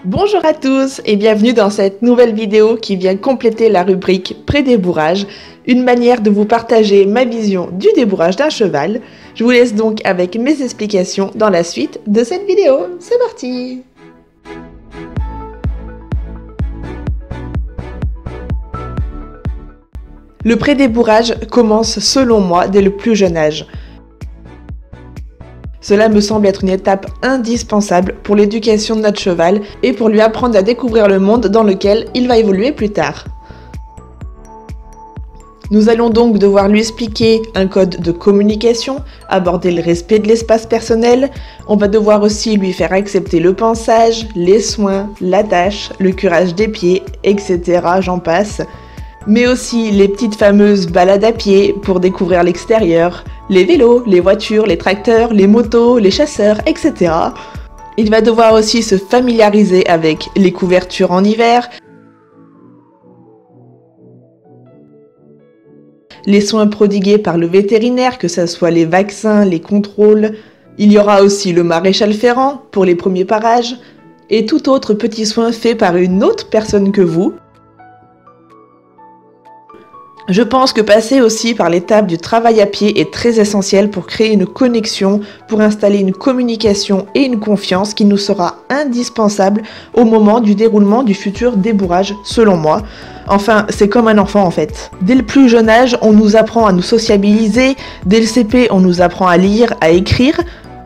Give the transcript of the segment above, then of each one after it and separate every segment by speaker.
Speaker 1: Bonjour à tous et bienvenue dans cette nouvelle vidéo qui vient compléter la rubrique pré-débourrage, une manière de vous partager ma vision du débourrage d'un cheval. Je vous laisse donc avec mes explications dans la suite de cette vidéo. C'est parti! Le pré-débourrage commence selon moi dès le plus jeune âge. Cela me semble être une étape indispensable pour l'éducation de notre cheval et pour lui apprendre à découvrir le monde dans lequel il va évoluer plus tard. Nous allons donc devoir lui expliquer un code de communication, aborder le respect de l'espace personnel, on va devoir aussi lui faire accepter le pansage, les soins, l'attache, le curage des pieds, etc. j'en passe. Mais aussi les petites fameuses balades à pied pour découvrir l'extérieur, les vélos, les voitures, les tracteurs, les motos, les chasseurs, etc. Il va devoir aussi se familiariser avec les couvertures en hiver, les soins prodigués par le vétérinaire, que ce soit les vaccins, les contrôles. Il y aura aussi le maréchal ferrant pour les premiers parages, et tout autre petit soin fait par une autre personne que vous. Je pense que passer aussi par l'étape du travail à pied est très essentiel pour créer une connexion, pour installer une communication et une confiance qui nous sera indispensable au moment du déroulement du futur débourrage, selon moi. Enfin, c'est comme un enfant en fait. Dès le plus jeune âge, on nous apprend à nous sociabiliser, dès le CP, on nous apprend à lire, à écrire.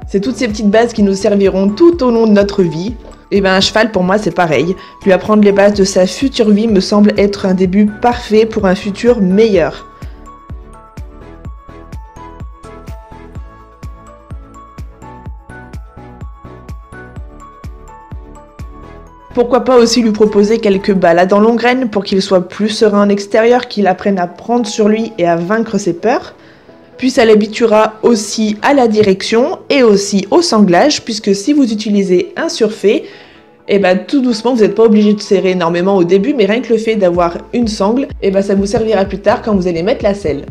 Speaker 1: C'est toutes ces petites bases qui nous serviront tout au long de notre vie. Et bien un cheval pour moi c'est pareil, lui apprendre les bases de sa future vie me semble être un début parfait pour un futur meilleur. Pourquoi pas aussi lui proposer quelques balades en longue graine pour qu'il soit plus serein en extérieur, qu'il apprenne à prendre sur lui et à vaincre ses peurs. Puis ça l'habituera aussi à la direction et aussi au sanglage, puisque si vous utilisez un surfait, et tout doucement, vous n'êtes pas obligé de serrer énormément au début, mais rien que le fait d'avoir une sangle, ça vous servira plus tard quand vous allez mettre la selle.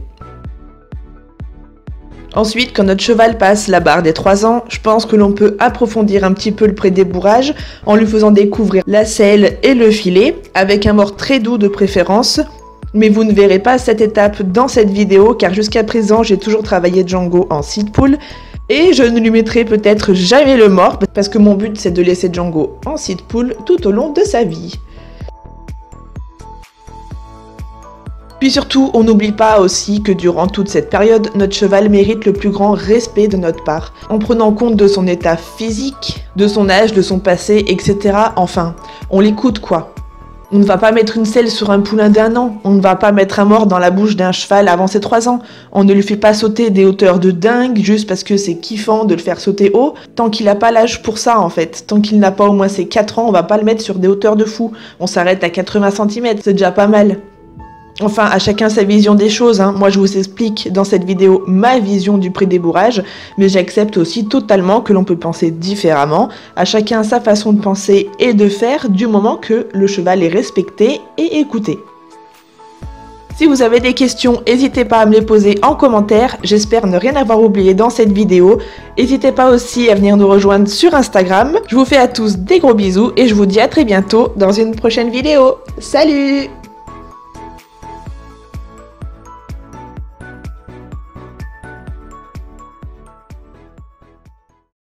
Speaker 1: Ensuite, quand notre cheval passe la barre des 3 ans, je pense que l'on peut approfondir un petit peu le pré-débourrage en lui faisant découvrir la selle et le filet, avec un mort très doux de préférence. Mais vous ne verrez pas cette étape dans cette vidéo car jusqu'à présent j'ai toujours travaillé Django en seat pull et je ne lui mettrai peut-être jamais le mort parce que mon but c'est de laisser Django en seat pull tout au long de sa vie. Puis surtout, on n'oublie pas aussi que durant toute cette période, notre cheval mérite le plus grand respect de notre part, en prenant compte de son état physique, de son âge, de son passé, etc. Enfin, on l'écoute quoi. On ne va pas mettre une selle sur un poulain d'1 an, on ne va pas mettre un mort dans la bouche d'un cheval avant ses 3 ans, on ne lui fait pas sauter des hauteurs de dingue juste parce que c'est kiffant de le faire sauter haut, tant qu'il n'a pas l'âge pour ça en fait. Tant qu'il n'a pas au moins ses 4 ans, on va pas le mettre sur des hauteurs de fou. On s'arrête à 80 cm, c'est déjà pas mal. Enfin, à chacun sa vision des choses, hein. Moi je vous explique dans cette vidéo ma vision du pré-débourrage, mais j'accepte aussi totalement que l'on peut penser différemment, à chacun sa façon de penser et de faire du moment que le cheval est respecté et écouté. Si vous avez des questions, n'hésitez pas à me les poser en commentaire, j'espère ne rien avoir oublié dans cette vidéo. N'hésitez pas aussi à venir nous rejoindre sur Instagram. Je vous fais à tous des gros bisous et je vous dis à très bientôt dans une prochaine vidéo. Salut!